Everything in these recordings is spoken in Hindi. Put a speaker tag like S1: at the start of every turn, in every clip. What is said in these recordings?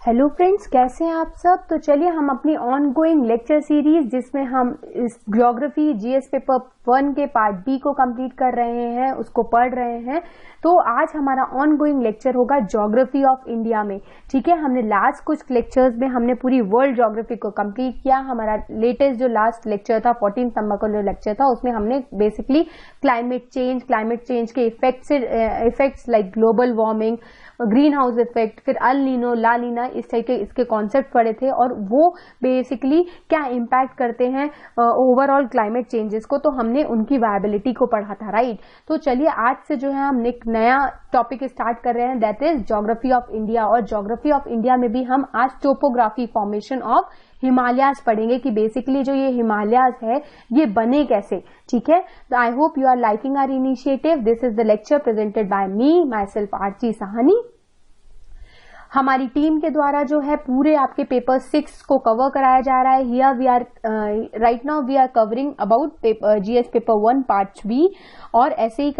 S1: हेलो फ्रेंड्स, कैसे हैं आप सब। तो चलिए हम अपनी ऑन गोइंग लेक्चर सीरीज जिसमें हम इस ज्योग्राफी जीएस पेपर 1 के पार्ट बी को कंप्लीट कर रहे हैं, उसको पढ़ रहे हैं। तो आज हमारा ऑन गोइंग लेक्चर होगा ज्योग्राफी ऑफ इंडिया में। ठीक है, हमने लास्ट कुछ लेक्चर्स में हमने पूरी वर्ल्ड ज्योग्राफी को कंप्लीट किया। हमारा लेटेस्ट जो लास्ट लेक्चर था 14 नंबर का जो लेक्चर था उसमें हमने बेसिकली क्लाइमेट चेंज के effects like global warming, green house effect, फिर अल नीनो, ला नीना, इस टाइप के इसके कॉन्सेप्ट पढ़े थे और वो बेसिकली क्या इम्पैक्ट करते हैं ओवरऑल क्लाइमेट चेंजेस को। तो हमने उनकी वायबिलिटी को पढ़ा था, राइट। तो चलिए आज से जो है हम एक नया टॉपिक स्टार्ट कर रहे हैं, that is geography of India. और ज्योग्राफी ऑफ इंडिया में भी हम आज टोपोग्राफी, फॉर्मेशन ऑफ हिमालयाज पढ़ेंगे कि बेसिकली जो ये हिमालयाज है ये बने कैसे। ठीक है, तो I hope you are liking our initiative. This is the lecture presented by me myself Archi Sahni. हमारी टीम के द्वारा जो है पूरे आपके पेपर 6 को कवर कराया जा रहा है। Here we are right now we are covering about GS paper 1 part B. और ऐसे ही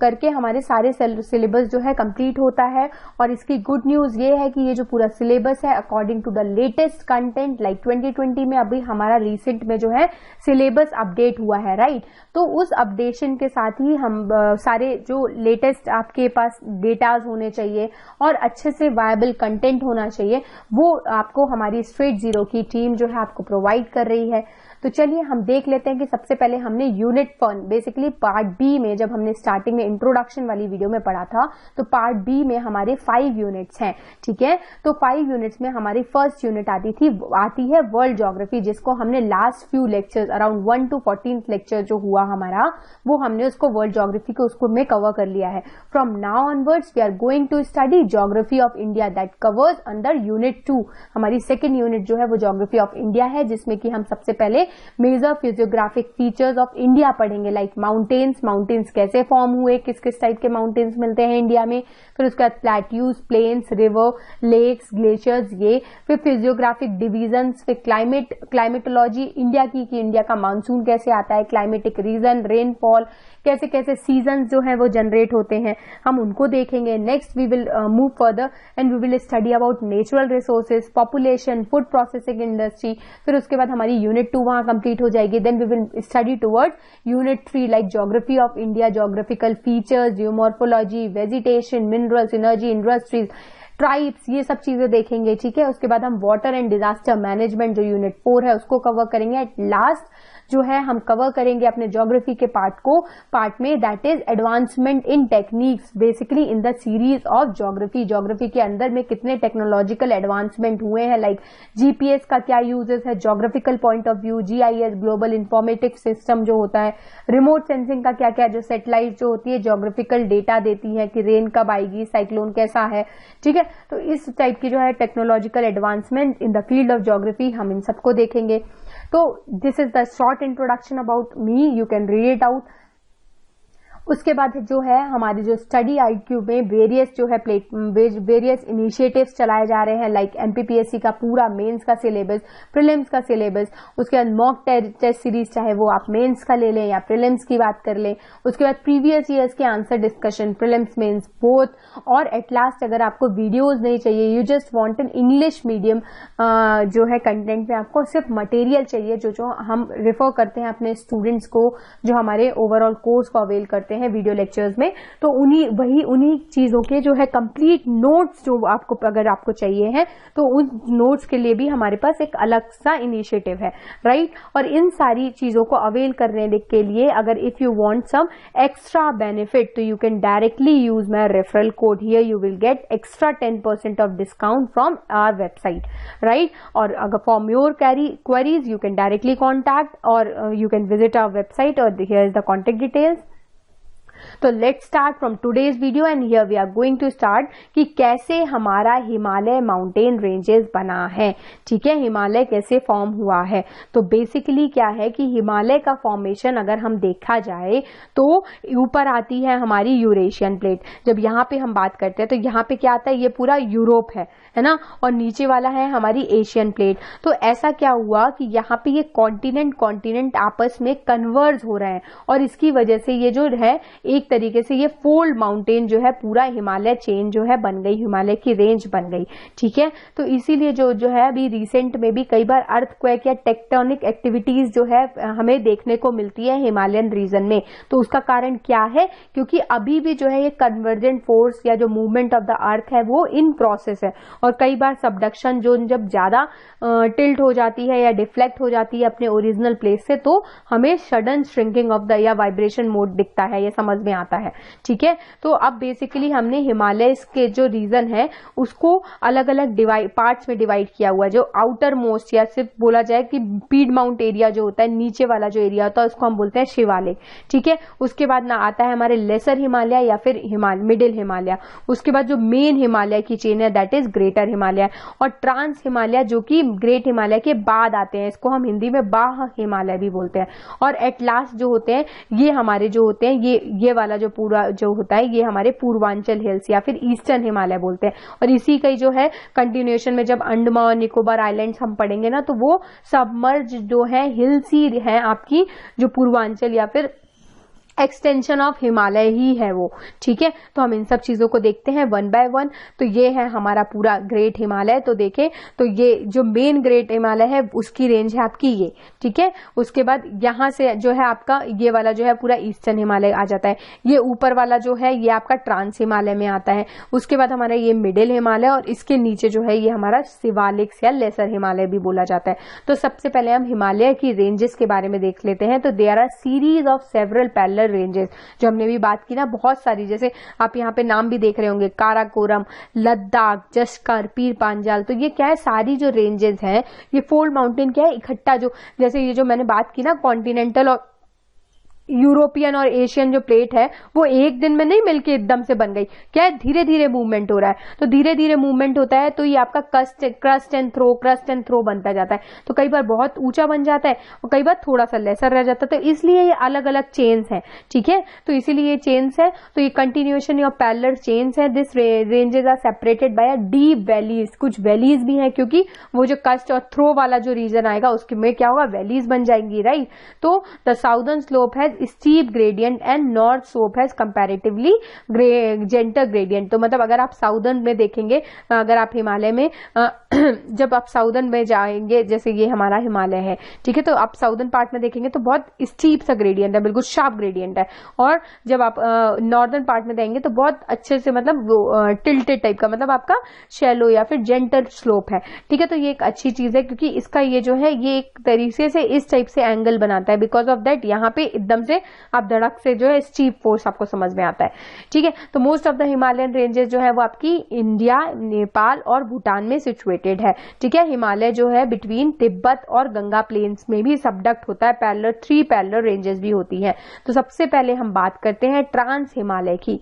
S1: करके हमारे सारे सिलेबस जो है कंप्लीट होता है। और इसकी गुड न्यूज ये है कि ये जो पूरा सिलेबस है according to the latest content like 2020 में अभी हमारा रिसेंट में जो है सिलेबस अपडेट हुआ है, राइट। तो उस अपडेशन के साथ ही हम सारे जो लेटेस्ट आपके पास डेटाज होने चाहिए और अच्छे से वायबल कंटेंट होना चाहिए, वो आपको हमारी स्ट्रेट जीरो की टीम जो है आपको प्रोवाइड कर रही है। तो चलिए हम देख लेते हैं कि सबसे पहले हमने यूनिट 1 बेसिकली पार्ट बी में, जब हमने स्टार्टिंग में इंट्रोडक्शन वाली वीडियो में पढ़ा था, तो पार्ट बी में हमारे 5 यूनिट्स हैं। ठीक है, तो 5 यूनिट्स में हमारी फर्स्ट यूनिट आती है वर्ल्ड ज्योग्राफी, जिसको हमने last few lectures around 1 to 14th lecture जो हुआ हमारा, वो हमने उसको वर्ल्ड ज्योग्राफी को उसको में कवर कर लिया है। From now onwards we are going to study geography of India that covers under unit 2। हमारी सेकेंड यूनिट जो है वो ज्योग्राफी ऑफ इंडिया है, जिसमें कि हम सबसे पहले major physiographic features of India पढ़ेंगे, लाइक माउंटेन्स कैसे फॉर्म हुए, किस किस टाइप के माउंटेन्स मिलते हैं इंडिया में। फिर उसके बाद plateaus, plains, river, lakes, glaciers, ये फिर फिजियोग्राफिक डिविजन्स, फिर क्लाइमेटोलॉजी इंडिया की कि इंडिया का मानसून कैसे आता है, क्लाइमेटिक रीजन, रेनफॉल, कैसे कैसे सीजन जो है वो जनरेट होते हैं, हम उनको देखेंगे। Next we will move further and we will study about natural resources, population, food processing industry. फिर उसके बाद हमारी यूनिट 2 वहां कंप्लीट हो जाएगी। Then we will study towards unit 3 like geography of India, geographical features, geomorphology, vegetation, minerals, energy, industries, tribes, ये सब चीजें देखेंगे। ठीक है, उसके बाद हम वाटर एंड डिजास्टर मैनेजमेंट जो यूनिट 4 है उसको कवर करेंगे। एट लास्ट जो है हम कवर करेंगे अपने ज्योग्राफी के पार्ट में, that is advancement in techniques, basically in the series of geography के अंदर में कितने टेक्नोलॉजिकल एडवांसमेंट हुए हैं, लाइक जीपीएस का क्या यूजेस है geographical point of view, GIS global informatics system जो होता है, रिमोट सेंसिंग का क्या क्या, जो सैटेलाइट जो होती है ज्योग्राफिकल डेटा देती है कि रेन कब आएगी, साइक्लोन कैसा है। ठीक है, तो इस टाइप की जो है technological advancement in the field of geography हम इन सबको देखेंगे। तो this is the short introduction about me, you can read it out. उसके बाद जो है हमारे जो स्टडी आईक्यू में वेरियस जो है वेरियस इनिशिएटिव्स चलाए जा रहे हैं, लाइक एमपीपीएससी का पूरा मेंस का सिलेबस, प्रीलिम्स का सिलेबस, उसके बाद मॉक टेस्ट सीरीज, चाहे वो आप मेंस का ले लें या प्रीलिम्स की बात कर लें, उसके बाद प्रीवियस ईयर्स के answer discussion, prelims mains both. और एट लास्ट अगर आपको वीडियोज नहीं चाहिए, you just want an English medium जो है कंटेंट में आपको सिर्फ मटेरियल चाहिए, जो हम रेफर करते हैं अपने स्टूडेंट्स को जो हमारे ओवरऑल कोर्स को अवेल करते हैं वीडियो लेक्चर्स में, तो उन्हीं चीजों के जो है कंप्लीट नोट्स जो अगर आपको चाहिए है, तो उन नोट्स के लिए भी हमारे पास एक अलग सा इनिशिएटिव है, राइट। और इन सारी चीजों को अवेल करने के लिए अगर if you want some extra benefit तो you can directly use my referral code, here you will get extra 10% off discount from our website, right. और अगर for your queries you can directly contact और you can visit our website और here is the contact details. तो let's start from today's video and here we are going to start कि कैसे हमारा हिमालय माउंटेन रेंजेस बना है। ठीक है, हिमालय कैसे फॉर्म हुआ है। तो बेसिकली क्या है कि हिमालय का फॉर्मेशन अगर हम देखा जाए तो ऊपर आती है हमारी यूरेशियन प्लेट। जब यहाँ पे हम बात करते हैं तो यहाँ पे क्या आता है, ये पूरा यूरोप है ना, और नीचे वाला है हमारी एशियन प्लेट। तो ऐसा क्या हुआ कि यहाँ पे ये कॉन्टिनेंट आपस में कन्वर्ज हो रहे हैं और इसकी वजह से ये जो है एक तरीके से ये फोल्ड माउंटेन जो है पूरा हिमालय चेन जो है बन गई, हिमालय की रेंज बन गई। ठीक है, तो इसीलिए जो है अभी रिसेंट में भी कई बार अर्थक्वेक या टेक्टोनिक एक्टिविटीज जो है हमें देखने को मिलती है हिमालयन रीजन में। तो उसका कारण क्या है, क्योंकि अभी भी जो है ये कन्वर्जेंट फोर्स या जो मूवमेंट ऑफ द अर्थ है वो इन प्रोसेस है, और कई बार सबडक्शन जोन जब ज्यादा टिल्ट हो जाती है या डिफ्लेक्ट हो जाती है अपने ओरिजिनल प्लेस से, तो हमें सडन श्रिंकिंग ऑफ द या वाइब्रेशन मोड दिखता है, ये समझ में आता है। ठीक है, तो अब बेसिकली हमने हिमालय के जो रीजन है उसको अलग अलग पार्ट्स में डिवाइड किया हुआ है। जो आउटर मोस्ट या सिर्फ बोला जाए कि पीड माउंट एरिया जो होता है, नीचे वाला जो एरिया होता है उसको हम बोलते हैं शिवालिक। ठीक है, उसके बाद ना आता है हमारे लेसर हिमालय या फिर मिडिल हिमालय। उसके बाद जो मेन हिमालय की चेन है दैट इज ग्रेटर हिमालय, और ट्रांस हिमालय जो कि ग्रेट हिमालय के बाद आते हैं, इसको हम हिंदी में बाह हिमालय भी बोलते हैं। और एट लास्ट जो होते हैं ये हमारे जो होते हैं ये वाला जो पूरा जो होता है ये हमारे पूर्वांचल हिल्स या फिर ईस्टर्न हिमालय बोलते हैं। और इसी का जो है कंटिन्यूएशन में जब अंडमान और निकोबार आइलैंड्स हम पढ़ेंगे ना, तो वो सबमर्ज जो है हिल्स ही है आपकी जो पूर्वांचल या फिर एक्सटेंशन ऑफ हिमालय ही है वो। ठीक है, तो हम इन सब चीजों को देखते हैं वन बाय वन। तो ये है हमारा पूरा ग्रेट हिमालय। तो देखें तो ये जो मेन ग्रेट हिमालय है उसकी रेंज है आपकी ये। ठीक है, उसके बाद यहां से जो है आपका ये वाला जो है पूरा ईस्टर्न हिमालय आ जाता है। ये ऊपर वाला जो है ये आपका ट्रांस हिमालय में आता है। उसके बाद हमारा ये मिडिल हिमालय, और इसके नीचे जो है ये हमारा शिवालिक्स या लेसर हिमालय भी बोला जाता है। तो सबसे पहले हम हिमालय की रेंजेस के बारे में देख लेते हैं। तो there are series of several parallel ranges, जो हमने भी बात की ना बहुत सारी, जैसे आप यहाँ पे नाम भी देख रहे होंगे, काराकोरम, लद्दाख, जस्कर, पीर पांजाल। तो ये क्या है, सारी जो रेंजेस हैं ये फोल्ड माउंटेन क्या है इकट्ठा, जो जैसे ये जो मैंने बात की ना कॉन्टिनेंटल और यूरोपियन और एशियन जो प्लेट है वो एक दिन में नहीं मिलके एकदम से बन गई, क्या है धीरे धीरे मूवमेंट हो रहा है। तो धीरे धीरे मूवमेंट होता है तो ये आपका क्रस्ट एंड थ्रो बनता जाता है। तो कई बार बहुत ऊंचा बन जाता है और कई बार थोड़ा सा लेसर रह जाता है, तो इसलिए ये अलग अलग चेन्स हैं। ठीक है, तो इसीलिए ये चेन्स है, तो ये कंटिन्यूएशन ऑफ पैरेलल चेन्स है। This ranges are separated by deep valleys, कुछ वैलीज भी हैं क्योंकि वो जो कस्ट और थ्रो वाला जो रीजन आएगा उसके में क्या होगा, वैलीज बन जाएंगी, राइट। तो द साउदर्न स्लोप है steep gradient and north slope है कंपैरेटिवली जेंटल ग्रेडियंट। तो मतलब अगर आप साउदर्न में देखेंगे, अगर आप हिमालय में जब आप साउदर्न में जाएंगे, जैसे ये हमारा हिमालय है, ठीक है, तो आप साउदर्न पार्ट में देखेंगे तो बहुत स्टीप सा ग्रेडियंट है, बिल्कुल शार्प ग्रेडियंट है। और जब आप नॉर्दर्न पार्ट में देंगे तो बहुत अच्छे से मतलब टिल्टेड टाइप का, मतलब आपका शैलो या फिर जेंटल स्लोप है। ठीक है, तो ये एक अच्छी चीज है क्योंकि इसका ये जो है ये एक तरीके से इस टाइप से एंगल बनाता है। बिकॉज ऑफ दैट यहाँ पे एकदम से आप धड़क से जो है स्टीप फोर्स आपको समझ में आता है। ठीक है, तो most of the Himalayan ranges जो है वो आपकी इंडिया, नेपाल और भूटान में सिचुएटेड है। ठीक है, हिमालय जो है बिटवीन तिब्बत और गंगा प्लेन्स में भी सबडक्ट होता है, पैरेलल 3 पैरेलल रेंजेस भी होती है। तो सबसे पहले हम बात करते हैं ट्रांस हिमालय की।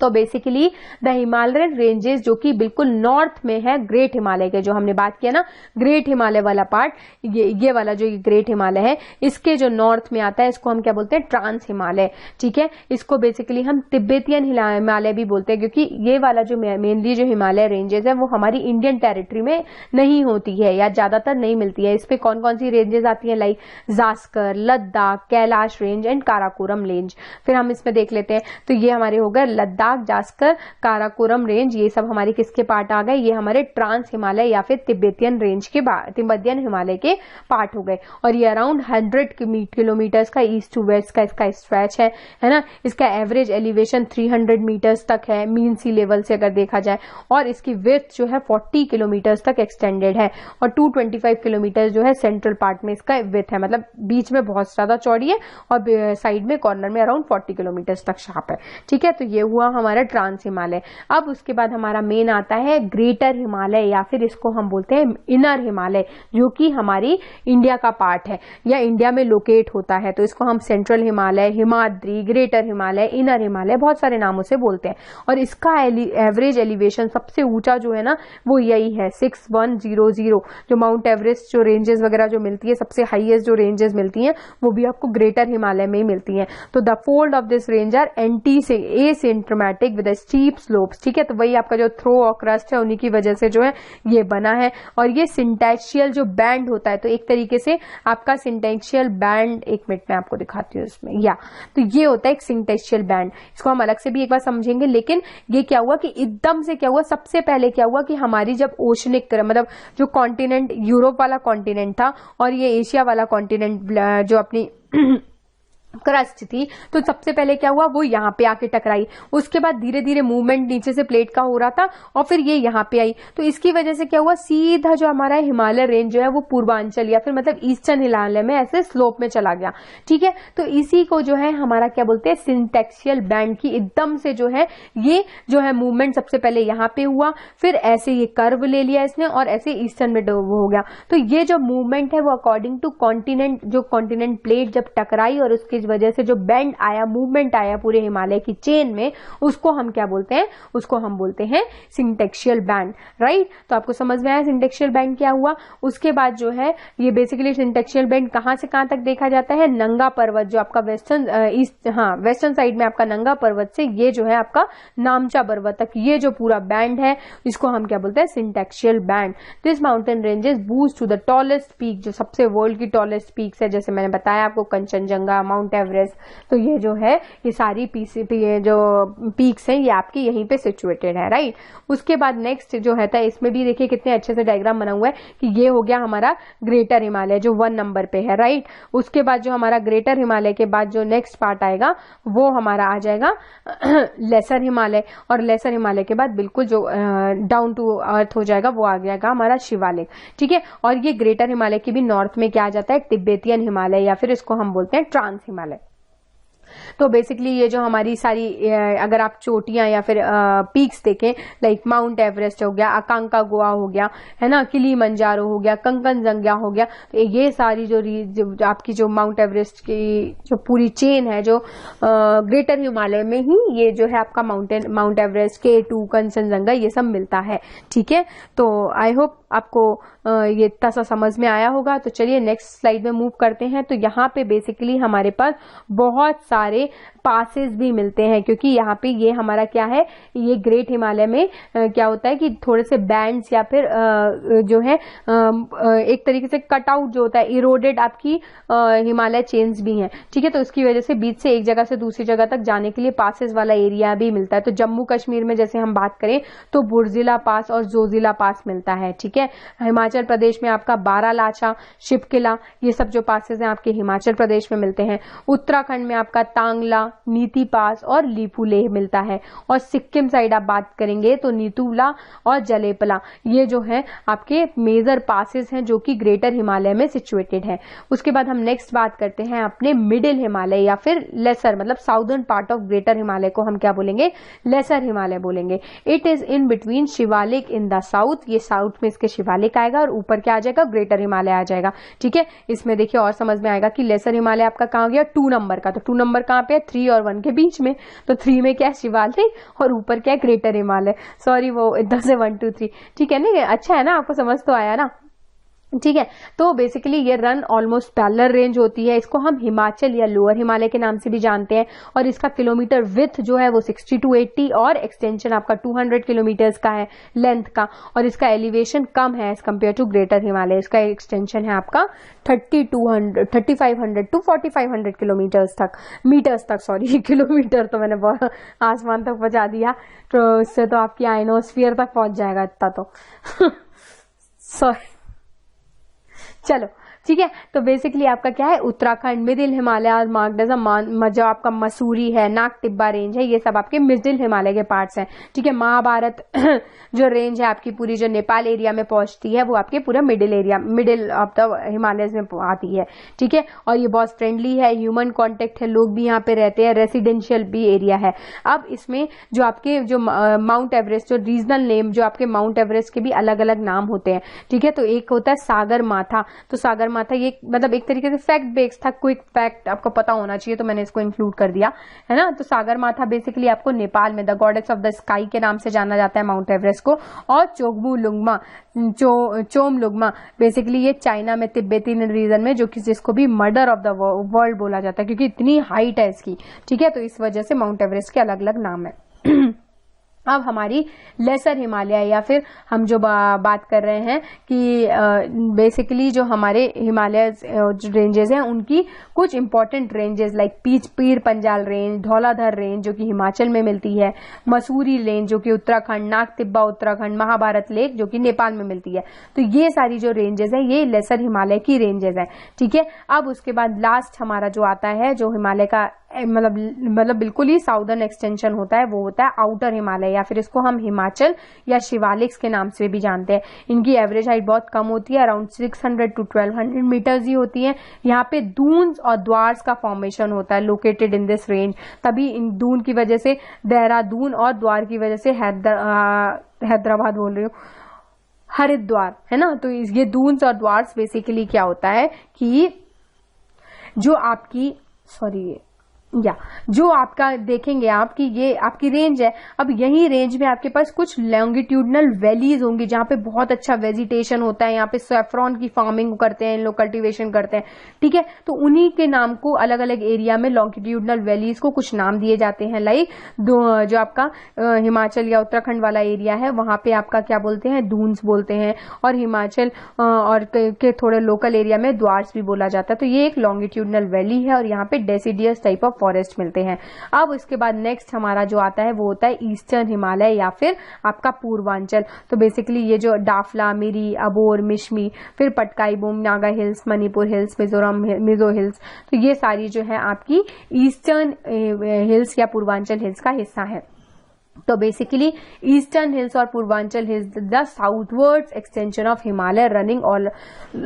S1: तो बेसिकली द हिमालयन रेंजेस जो कि बिल्कुल नॉर्थ में है ग्रेट हिमालय के, जो हमने बात किया ना ग्रेट हिमालय वाला पार्ट, ये वाला जो ग्रेट हिमालय है इसके जो नॉर्थ में आता है इसको हम क्या बोलते हैं, ट्रांस हिमालय। ठीक है, इसको बेसिकली हम तिब्बतियन हिमालय भी बोलते हैं क्योंकि ये वाला जो मेनली जो हिमालय रेंजेस है वो हमारी इंडियन टेरिटरी में नहीं होती है या ज्यादातर नहीं मिलती है। इस पे कौन कौन सी रेंजेस आती है, like Zanskar, Ladakh, Kailash range and Karakoram range. फिर हम इसमें देख लेते हैं, तो ये हमारे हो गए लद्दाख, जास्कर, काराकोरम रेंज, ये सब हमारे किसके पार्ट आ गए, ये हमारे ट्रांस हिमालय या फिर तिब्बतियन रेंज के तिब्बतियन हिमालय के पार्ट हो गए। और ये अराउंड 100 किलोमीटर्स का ईस्ट टू वेस्ट का इसका स्ट्रेच है ना। इसका एवरेज एलिवेशन 300 मीटर्स तक है मीन सी लेवल से अगर देखा जाए, और इसकी विड्थ जो है 40 किलोमीटर्स तक एक्सटेंडेड है, और 225 किलोमीटर जो है सेंट्रल पार्ट में इसका विड्थ है, मतलब बीच में बहुत ज्यादा चौड़ी है और साइड में कॉर्नर में अराउंड 40 किलोमीटर तक शार्प है। ठीक है, तो ये हुआ हमारा ट्रांस हिमालय। अब उसके बाद हमारा मेन आता है ग्रेटर हिमालय या फिर इसको हम बोलते हैं इनर हिमालय, जो कि हमारी इंडिया का पार्ट है या इंडिया में लोकेट होता है। तो इसको हम central Himalaya, Himadri, greater Himalaya, inner Himalaya बहुत सारे नामों से बोलते हैं। और इसका एवरेज एलिवेशन सबसे ऊंचा जो है ना वो यही है 6100, जो माउंट एवरेस्ट जो रेंजेस वगैरह जो मिलती है, सबसे हाईएस्ट जो रेंजेस मिलती हैं वो भी आपको ग्रेटर हिमालय में ही मिलती हैं। तो the fold of this range are anti asymptomatic systematic with steep slopes, ठीक है। तो वही आपका जो थ्रो और क्रस्ट है उन्हीं की वजह से जो है ये बना है। और ये सिंटैक्सियल जो बैंड होता है, तो एक तरीके से आपका सिंटैक्सियल बैंड, एक मिनट में आपको दिखाती हूँ इसमें, या तो ये होता है एक सिंटैक्सियल बैंड। इसको हम अलग से भी एक बार समझेंगे, लेकिन ये क्या हुआ कि एकदम से क्या हुआ, सबसे पहले क्या हुआ कि हमारी जब ओशनिक मतलब जो कॉन्टिनेंट यूरोप वाला कॉन्टिनेंट था और ये एशिया वाला कॉन्टिनेंट जो अपनी क्रस्ट थी, तो सबसे पहले क्या हुआ, वो यहाँ पे आके टकराई। उसके बाद धीरे धीरे मूवमेंट नीचे से प्लेट का हो रहा था और फिर ये यहाँ पे आई। तो इसकी वजह से क्या हुआ, सीधा जो हमारा हिमालय रेंज जो है वो पूर्वांचल या फिर मतलब ईस्टर्न हिमालय में ऐसे स्लोप में चला गया, ठीक है। तो इसी को जो है हमारा क्या बोलते हैं, सिंटैक्सियल बैंड की एकदम से जो है ये जो है मूवमेंट सबसे पहले यहाँ पे हुआ, फिर ऐसे ये कर्व ले लिया इसने और ऐसे ईस्टर्न में हो गया। तो ये जो मूवमेंट है वो अकॉर्डिंग टू कॉन्टिनेंट, जो कॉन्टिनेंट प्लेट जब टकराई और उसकी वजह से जो बेंड आया, मूवमेंट आया पूरे हिमालय की चेन में, उसको हम क्या बोलते हैं, उसको हम बोलते हैं सिंटैक्सियल बैंड, राइट। तो आपको समझ में आया सिंटैक्सियल बैंड क्या हुआ। उसके बाद जो है ये बेसिकली सिंटैक्सियल बैंड कहां से कहां तक देखा जाता है, नंगा पर्वत जो आपका वेस्टर्न ईस्ट, हाँ वेस्टर्न साइड में आपका नंगा पर्वत से ये जो है आपका नामचा पर्वत तक ये जो पूरा बैंड है इसको हम क्या बोलते हैं, syntaxial bend. This mountain ranges boost to the tallest peak, जो सबसे वर्ल्ड की टॉलेस्ट पीक्स है, जैसे मैंने बताया आपको कंचनजंगा, माउंट एवरेस्ट, तो ये जो है ये सारी ये जो पीक्स हैं ये आपकी यहीं पे सिचुएटेड है, राइट। उसके बाद नेक्स्ट जो है था, इसमें भी देखिए कितने अच्छे से डायग्राम बना हुआ है कि ये हो गया हमारा ग्रेटर हिमालय जो 1 नंबर पे है, राइट। उसके बाद जो हमारा ग्रेटर हिमालय के बाद जो नेक्स्ट पार्ट आएगा वो हमारा आ जाएगा लेसर हिमालय, और लेसर हिमालय के बाद बिल्कुल जो डाउन टू अर्थ हो जाएगा वो आ जाएगा हमारा शिवालिक, ठीक है। और ये ग्रेटर हिमालय की भी नॉर्थ में क्या आ जाता है, तिब्बतियन हिमालय या फिर इसको हम बोलते हैं ट्रांस हिमालय। तो बेसिकली ये जो हमारी सारी अगर आप चोटियां या फिर पीक्स देखें, लाइक माउंट एवरेस्ट हो गया, अकांकागुआ हो गया, है ना, किलीमंजारो हो गया, कंचनजंगा हो गया, तो ये सारी जो आपकी जो माउंट एवरेस्ट की जो पूरी चेन है जो ग्रेटर हिमालय में ही ये जो है आपका माउंट एवरेस्ट, K2, कंचनजंगा, ये सब मिलता है, ठीक है। तो आई होप आपको ये इतना सा समझ में आया होगा। तो चलिए नेक्स्ट स्लाइड में मूव करते हैं। तो यहाँ पे बेसिकली हमारे पास बहुत सारे पासेस भी मिलते हैं, क्योंकि यहाँ पे ये हमारा क्या है, ये ग्रेट हिमालय में क्या होता है कि थोड़े से बैंड्स या फिर जो है एक तरीके से कट आउट जो होता है, इरोडेड आपकी हिमालय चेन्स भी हैं, ठीक है। तो इसकी वजह से बीच से एक जगह से दूसरी जगह तक जाने के लिए पासेस वाला एरिया भी मिलता है। तो जम्मू कश्मीर में जैसे हम बात करें तो बुर्जिला पास और जोजिला पास मिलता है, ठीक है। हिमाचल प्रदेश में आपका बारालाचा, शिवकिला, ये सब जो पासेस हैं आपके हिमाचल प्रदेश में मिलते हैं। उत्तराखंड में आपका तांगला, नीति पास और लीपुलेह मिलता है। और सिक्किम साइड आप बात करेंगे तो नीतूला और जलेपला, ये जो है आपके मेजर पासेस हैं जो कि ग्रेटर हिमालय में सिचुएटेड है। उसके बाद हम नेक्स्ट बात करते हैं अपने मिडिल हिमालय या फिर लेसर, मतलब southern part of greater Himalaya को हम क्या बोलेंगे, लेसर हिमालय बोलेंगे। It is in between Shivalik in the south, ये साउथ में इसके शिवालिक आएगा और ऊपर क्या आ जाएगा, ग्रेटर हिमालय आ जाएगा, ठीक है। इसमें देखिए और समझ में आएगा कि लेसर हिमालय आपका कहाँ गया, 2 नंबर का। तो 2 नंबर कहाँ पे है, 3 और 1 के बीच में। तो 3 में क्या है, शिवालिक, और ऊपर क्या है, ग्रेटर हिमालय। सॉरी वो इधर से 1 2 3, ठीक है ना, अच्छा है ना, आपको समझ तो आया ना, ठीक है। तो बेसिकली ये रन ऑलमोस्ट पैरेलल रेंज होती है, इसको हम हिमाचल या लोअर हिमालय के नाम से भी जानते हैं। और इसका किलोमीटर विड्थ जो है वो 60 to 80 और एक्सटेंशन आपका 200 किलोमीटर्स का है लेंथ का। और इसका एलिवेशन कम है as compare to greater Himalaya, इसका एक्सटेंशन है आपका 3500 to 4500 किलोमीटर्स तक, मीटर्स तक, सॉरी किलोमीटर तो मैंने बहुत आसमान तक पहुंचा दिया, तो इससे तो आपकी आइनोस्फीयर तक पहुंच जाएगा इतना तो सॉरी, चलो ठीक है। तो बेसिकली आपका क्या है, उत्तराखंड, मिडिल हिमालय और मार्क्ड जो आपका मसूरी है, नाग टिब्बा रेंज है, ये सब आपके मिडिल हिमालय के पार्ट्स हैं, ठीक है। महाभारत जो रेंज है आपकी पूरी जो नेपाल एरिया में पहुंचती है वो आपके पूरा middle area, middle of the Himalaya में आती है, ठीक है। और ये बहुत फ्रेंडली है, ह्यूमन कॉन्टेक्ट है, लोग भी यहाँ पे रहते हैं, रेसिडेंशियल भी एरिया है। अब इसमें जो आपके जो माउंट एवरेस्ट, जो रीजनल नेम जो आपके माउंट एवरेस्ट के भी अलग अलग नाम होते हैं, ठीक है। तो एक होता है सागर माथा, तो सागर माथा ये मतलब एक तरीके से फैक्ट बेस्ड था, क्विक फैक्ट आपको पता होना चाहिए, तो मैंने इसको इंक्लूड कर दिया, है ना। तो सागर माथा बेसिकली आपको नेपाल में the goddess of the sky के नाम से जाना जाता है माउंट एवरेस्ट को। और चोगबू लुंगमा, चोम लुंगमा बेसिकली ये चाइना में तिब्बती रीजन में, जो कि जिसको भी मर्डर ऑफ द वर्ल्ड बोला जाता है क्योंकि इतनी हाइट है इसकी, ठीक है। तो इस वजह से माउंट एवरेस्ट के अलग अलग नाम है अब हमारी लेसर हिमालय या फिर हम जो बात कर रहे हैं कि बेसिकली जो हमारे हिमालय रेंजेस हैं उनकी कुछ important ranges like Pir Panjal range, Dhauladhar range जो कि हिमाचल में मिलती है, मसूरी रेंज जो कि उत्तराखंड, नाग तिब्बा उत्तराखंड, महाभारत लेक जो कि नेपाल में मिलती है। तो ये सारी जो रेंजेस है ये लेसर हिमालय की रेंजेस है। ठीक है, अब उसके बाद लास्ट हमारा जो आता है जो हिमालय का मतलब बिल्कुल ही साउदर्न एक्सटेंशन होता है वो होता है आउटर हिमालय या फिर इसको हम हिमाचल या शिवालिक्स के नाम से भी जानते हैं। इनकी एवरेज हाइट बहुत कम होती है, अराउंड 600 to 1200 मीटर्स ही होती है। यहाँ पे दून्स और द्वार्स का फॉर्मेशन होता है लोकेटेड इन दिस रेंज, तभी इन दून की वजह से देहरादून और द्वार की वजह से हैदराबाद बोल रही हूँ, हरिद्वार है ना। तो ये दून्स और द्वार्स बेसिकली क्या होता है कि जो आपकी जो आपका देखेंगे आप कि ये आपकी रेंज है। अब यही रेंज में आपके पास कुछ लॉन्गिट्यूडनल वैलीज होंगी जहां पे बहुत अच्छा वेजिटेशन होता है। यहाँ पे सैफ्रॉन की फार्मिंग करते हैं लोग, कल्टीवेशन करते हैं। ठीक है, तो उन्हीं के नाम को अलग अलग एरिया में लॉन्गिट्यूडनल वैलीज को कुछ नाम दिए जाते हैं। लाइक जो आपका हिमाचल या उत्तराखंड वाला एरिया है वहां पे आपका क्या बोलते हैं, दून्स बोलते हैं, और हिमाचल और के थोड़े लोकल एरिया में द्वार्स भी बोला जाता है। तो ये एक लॉन्गिट्यूडनल वैली है और यहाँ पे डेसिडियस टाइप ऑफ फॉरेस्ट मिलते हैं। अब उसके बाद नेक्स्ट हमारा जो आता है वो होता है ईस्टर्न हिमालय या फिर आपका पूर्वांचल। तो बेसिकली ये जो डाफला, मिरी, अबोर, मिश्मी, फिर Patkai boom, Naga hills, Manipur hills, Mizoram Mizo hills, तो ये सारी जो है आपकी ईस्टर्न हिल्स या पूर्वांचल हिल्स का हिस्सा है। तो बेसिकली ईस्टर्न हिल्स और Purvanchal hills the southwards extension of Himalaya running all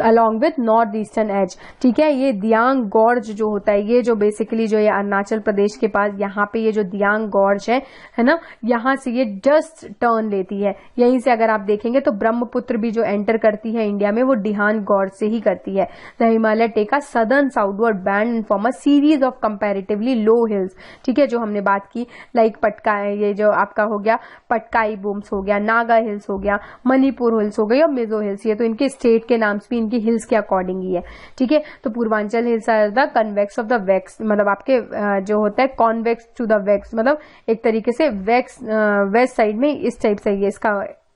S1: along with north eastern edge. ठीक है, ये दियांग गॉर्ज जो होता है, ये जो बेसिकली जो ये अरुणाचल प्रदेश के पास यहाँ पे ये जो दियांग गॉर्ज है ना, यहाँ से ये जस्ट टर्न लेती है। यहीं से अगर आप देखेंगे तो ब्रह्मपुत्र भी जो एंटर करती है इंडिया में वो दिहान गॉर्ज से ही करती है। The Himalaya take a southern southward band in form a series of comparatively low hills. ठीक है, जो हमने बात की लाइक पटका, ये जो आपका हो गया पटकाई बूम्स हो गया, नागा हिल्स हो गया, मणिपुर हिल्स हो गई और मिजो हिल्स, ये तो इनके स्टेट के नाम भी इनकी हिल्स के अकॉर्डिंग ही है। ठीक है, तो Purvanchal hills are the convex of the wax, मतलब आपके जो होता है कॉन्वेक्स टू द वेक्स, मतलब एक तरीके से वेक्स वेस्ट साइड में इस टाइप से ये इसका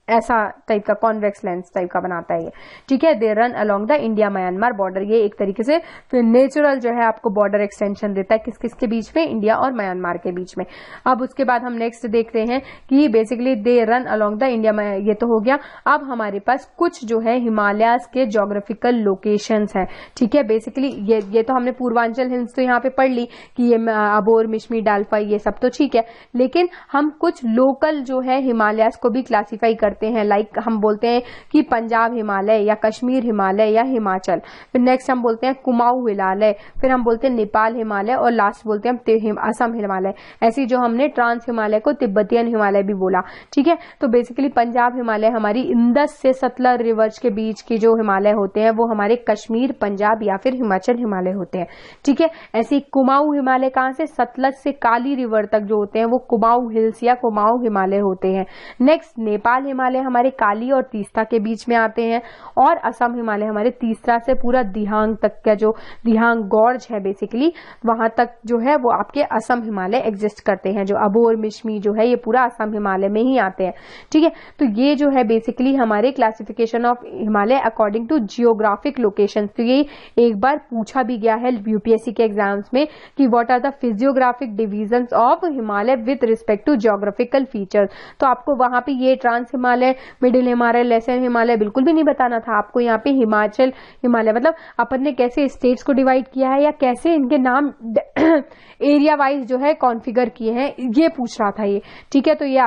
S1: ऐसा टाइप का कॉन्वेक्स लेंस टाइप का बनाता है ये। ठीक है, they run along the India Myanmar border, ये एक तरीके से नेचुरल जो है आपको बॉर्डर एक्सटेंशन देता है किस किस के बीच में, इंडिया और म्यांमार के बीच में। अब उसके बाद हम नेक्स्ट देखते हैं कि basically they run along the India, ये तो हो गया। अब हमारे पास कुछ जो है हिमालयाज के जोग्राफिकल लोकेशंस है। ठीक है, बेसिकली ये तो हमने पूर्वांचल हिल्स तो यहाँ पे पढ़ ली कि ये अबोर, मिश्मी, डालफा, ये सब तो ठीक है, लेकिन हम कुछ लोकल जो है हिमालयाज को भी क्लासीफाई करते हैं। लाइक हम बोलते हैं कि पंजाब हिमालय या कश्मीर हिमालय या हिमाचल, फिर नेक्स्ट हम बोलते हैं कुमाऊं हिमालय, फिर हम बोलते हैं नेपाल हिमालय और लास्ट बोलते हैं हम असम हिमालय। ऐसी जो हमने ट्रांस हिमालय को तिब्बतियन हिमालय भी बोला। ठीक है, तो बेसिकली पंजाब हिमालय हमारी इंदस से सतलज रिवर्स के बीच के जो हिमालय होते हैं वो हमारे कश्मीर, पंजाब या फिर हिमाचल हिमालय होते हैं। ठीक है, ऐसे कुमाऊं हिमालय कहां से, सतलज से काली रिवर तक जो होते हैं वो कुमाऊं हिल्स या कुमाऊं हिमालय होते हैं। नेक्स्ट नेपाल हिमालय हमारे काली और तीस्ता के बीच में आते हैं, और असम हिमालय हमारे तीस्ता से पूरा दिहांग तक का जो दिहांग गॉर्ज है बेसिकली वहां तक जो है वो आपके असम हिमालय एग्जिस्ट करते हैं। जो अबोर, मिश्मी जो है ये पूरा असम हिमालय में ही आते हैं। ठीक है, तो ये जो है बेसिकली हमारे classification of Himalaya according to geographic location. तो ये एक बार पूछा भी गया है यूपीएससी के एग्जाम्स में कि what are the physiographic divisions of Himalaya with respect to geographical features. तो आपको वहां पे ये trans Himalaya, middle Himalaya, lesser Himalaya बिल्कुल भी नहीं बताना था आपको। यहाँ पे हिमाचल हिमालय मतलब अपन ने कैसे स्टेट्स को डिवाइड किया है या कैसे इनके नाम एरिया वाइज जो है कॉन्फ़िगर किए हैं, ये पूछ रहा था ये। ठीक है, तो ये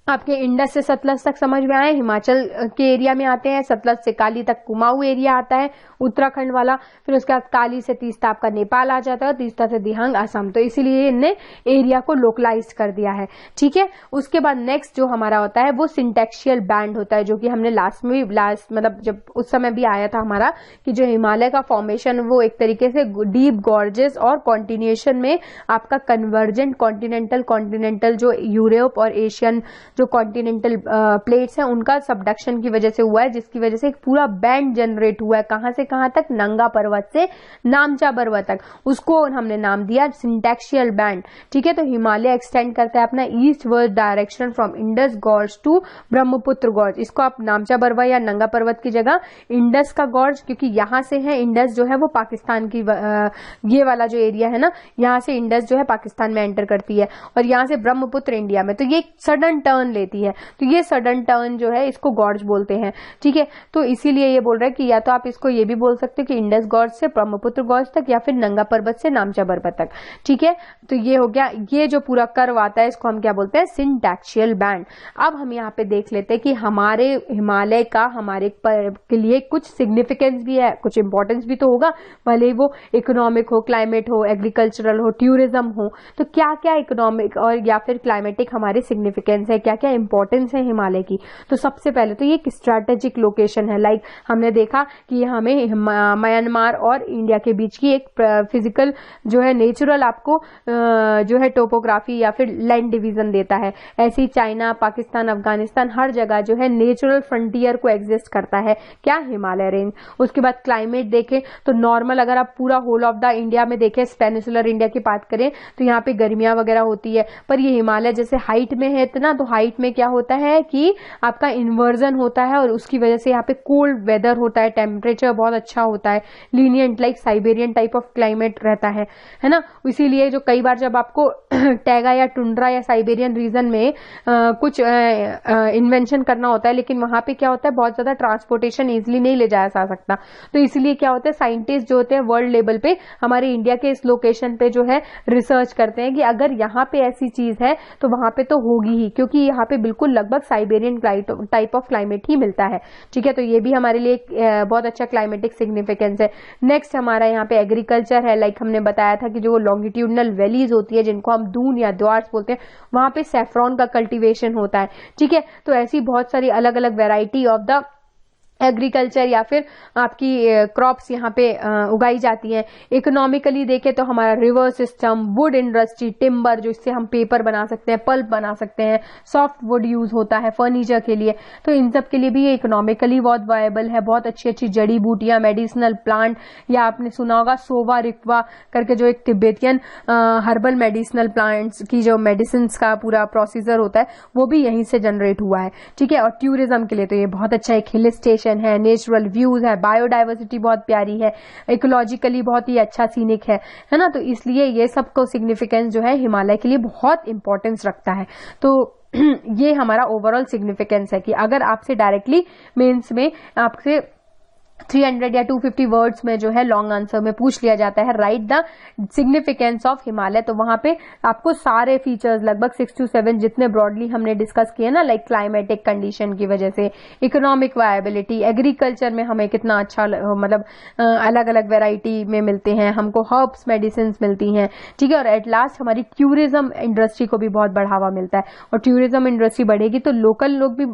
S1: आपके इंडस से सतलज तक समझ में आए, हिमाचल के एरिया में आते हैं, सतलज से काली तक कुमाऊं एरिया आता है उत्तराखंड वाला, फिर उसके बाद काली से तीस्ता आपका नेपाल आ जाता है, तीस्ता से दिहांग असम। तो इसीलिए इनने एरिया को लोकलाइज कर दिया है। ठीक है, उसके बाद नेक्स्ट जो हमारा होता है वो सिंटेक्शियल बैंड होता है, जो कि हमने लास्ट मतलब जब उस समय भी आया था हमारा कि जो हिमालय का फॉर्मेशन वो एक तरीके से डीप गॉर्जेस और कॉन्टिन्यूएशन में आपका कन्वर्जेंट कॉन्टिनेंटल जो यूरोप और एशियन जो कॉन्टिनेंटल प्लेट्स हैं उनका सबडक्शन की वजह से हुआ है, जिसकी वजह से एक पूरा बैंड जनरेट हुआ है। कहां से कहां तक? नंगा पर्वत से नामचा पर्वत तक, उसको हमने नाम दिया सिंटैक्सियल बैंड। ठीक है, तो हिमालय एक्सटेंड करता है अपना eastward direction from Indus gorge to Brahmaputra gorge. इसको आप नामचा पर्वत या नंगा पर्वत की जगह इंडस का गॉर्ज, क्योंकि यहां से है इंडस जो है वो पाकिस्तान की ये वाला जो एरिया है ना, यहां से इंडस जो है पाकिस्तान में एंटर करती है और यहां से ब्रह्मपुत्र इंडिया में, तो ये सडन टर्न लेती है, तो ये सडन टर्न जो है इसको गॉर्ज बोलते हैं। ठीक है, तो इसीलिए ये बोल रहा है कि या तो आप इसको ये भी बोल सकते हो कि इंडस गॉर्ज से ब्रह्मपुत्र गॉर्ज तक या फिर नंगा पर्वत से नामचा पर्वत तक। ठीक है, तो ये हो गया, ये जो पूरा कर्व आता है इसको हम क्या बोलते हैं? Syntaxial band. अब हम यहाँ पे देख लेते हैं कि हमारे हिमालय का हमारे के लिए कुछ सिग्निफिकेंस भी है, कुछ इंपॉर्टेंस भी तो होगा, भले वो इकोनॉमिक हो, क्लाइमेट हो, एग्रीकल्चरल हो, टूरिज्म हो। तो क्या क्या इकोनॉमिक और या फिर क्लाइमेटिक हमारे सिग्निफिकेंस है, क्या क्या इंपॉर्टेंस है हिमालय की? तो सबसे पहले तो ये एक स्ट्रैटेजिक लोकेशन है। लाइक हमने देखा कि हमें म्यांमार और इंडिया के बीच की एक फिजिकल जो है नेचुरल आपको जो है टोपोग्राफी या फिर लैंड डिवीजन देता है। ऐसे ही चाइना, पाकिस्तान, अफगानिस्तान हर जगह जो है नेचुरल फ्रंटियर को एग्जिस्ट करता है, क्या? हिमालय रेंज। उसके बाद क्लाइमेट देखें तो नॉर्मल, अगर आप पूरा होल ऑफ द इंडिया में देखें, पेनिसुलर इंडिया की बात करें तो यहाँ पे गर्मियां वगैरह होती है, पर ये हिमालय जैसे हाइट में है इतना, तो हाइट में क्या होता है कि आपका इन्वर्जन होता है और उसकी वजह से यहाँ पे कोल्ड वेदर होता है, टेम्परेचर बहुत अच्छा होता है, lenient like Siberian type of climate रहता है ना। इसीलिए जो कई बार जब आपको टैगा या टुंड्रा या साइबेरियन रीजन में कुछ इन्वेंशन करना होता है, लेकिन वहां पे क्या होता है, बहुत ज्यादा ट्रांसपोर्टेशन इजिली नहीं ले जाया जा सकता, तो इसलिए क्या होता है, साइंटिस्ट जो होते हैं वर्ल्ड लेवल पे हमारे इंडिया के इस लोकेशन पे जो है रिसर्च करते हैं कि अगर यहाँ पे ऐसी चीज है तो वहां पे तो होगी ही, क्योंकि यहाँ पे बिल्कुल लगभग साइबेरियन टाइप ऑफ क्लाइमेट ही मिलता है। ठीक है, तो ये भी हमारे लिए बहुत अच्छा क्लाइमेटिक सिग्निफिकेंस है। नेक्स्ट हमारा यहाँ पे एग्रीकल्चर है। लाइक हमने बताया था कि जो लॉन्गिट्यूडनल वैलीज होती है जिनको हम दून या द्वार्स बोलते हैं, वहां पे सैफ्रॉन का कल्टीवेशन होता है। ठीक है, तो ऐसी बहुत सारी अलग अलग वेराइटी ऑफ द एग्रीकल्चर या फिर आपकी क्रॉप्स यहाँ पे उगाई जाती हैं। इकोनॉमिकली देखें तो हमारा river system, would industry, timber जो इससे हम पेपर बना सकते हैं, पल्प बना सकते हैं, सॉफ्ट वुड यूज होता है फर्नीचर के लिए, तो इन सब के लिए भी ये इकोनॉमिकली बहुत वायबल है। बहुत अच्छी अच्छी जड़ी बूटियां, मेडिसिनल प्लांट, या आपने सुना होगा सोवा रिक्वा करके जो एक तिब्बतियन हर्बल मेडिसिनल प्लांट्स की जो मेडिसिन का पूरा प्रोसीजर होता है वो भी यहीं से जनरेट हुआ है। ठीक है, और टूरिज्म के लिए तो ये बहुत अच्छा एक हिल स्टेशन है, नेचुरल व्यूज है, बायोडाइवर्सिटी बहुत प्यारी है, इकोलॉजिकली बहुत ही अच्छा सीनिक है ना। तो इसलिए ये सबको सिग्निफिकेंस जो है हिमालय के लिए बहुत इंपॉर्टेंस रखता है। तो ये हमारा ओवरऑल सिग्निफिकेंस है कि अगर आपसे डायरेक्टली मेंस में आपसे 300 या 250 वर्ड्स में जो है लॉन्ग आंसर में पूछ लिया जाता है right the significance of Himalaya, तो वहां पे आपको सारे फीचर्स लगभग 6 to 7 जितने ब्रॉडली हमने डिस्कस किए ना, लाइक क्लाइमेटिक कंडीशन की वजह से, इकोनॉमिक वायबिलिटी, एग्रीकल्चर में हमें कितना अच्छा मतलब अलग अलग वेराइटी में मिलते हैं, हमको हर्ब्स मेडिसिन मिलती हैं। ठीक है, और एट लास्ट हमारी टूरिज्म इंडस्ट्री को भी बहुत बढ़ावा मिलता है, और टूरिज्म इंडस्ट्री बढ़ेगी तो लोकल लोग भी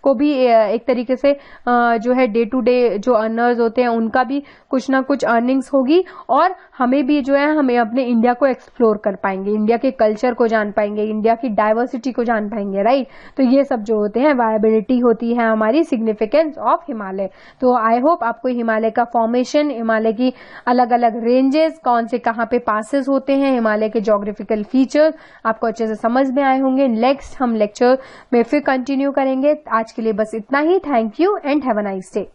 S1: को भी एक तरीके से जो है डे टू डे जो अर्नर्स होते हैं उनका भी कुछ ना कुछ अर्निंग्स होगी, और हमें भी जो है हमें अपने इंडिया को एक्सप्लोर कर पाएंगे, इंडिया के कल्चर को जान पाएंगे, इंडिया की डाइवर्सिटी को जान पाएंगे। राइट, तो ये सब जो होते हैं वायबिलिटी होती है हमारी सिग्निफिकेंस ऑफ हिमालय। तो आई होप आपको हिमालय का फॉर्मेशन, हिमालय की अलग अलग रेंजेस, कौन से कहाँ पे पासेस होते हैं, हिमालय के ज्योग्राफिकल फीचर्स आपको अच्छे से समझ में आए होंगे। नेक्स्ट हम लेक्चर में फिर कंटिन्यू करेंगे। आज के लिए बस इतना ही। Thank you and have a nice day.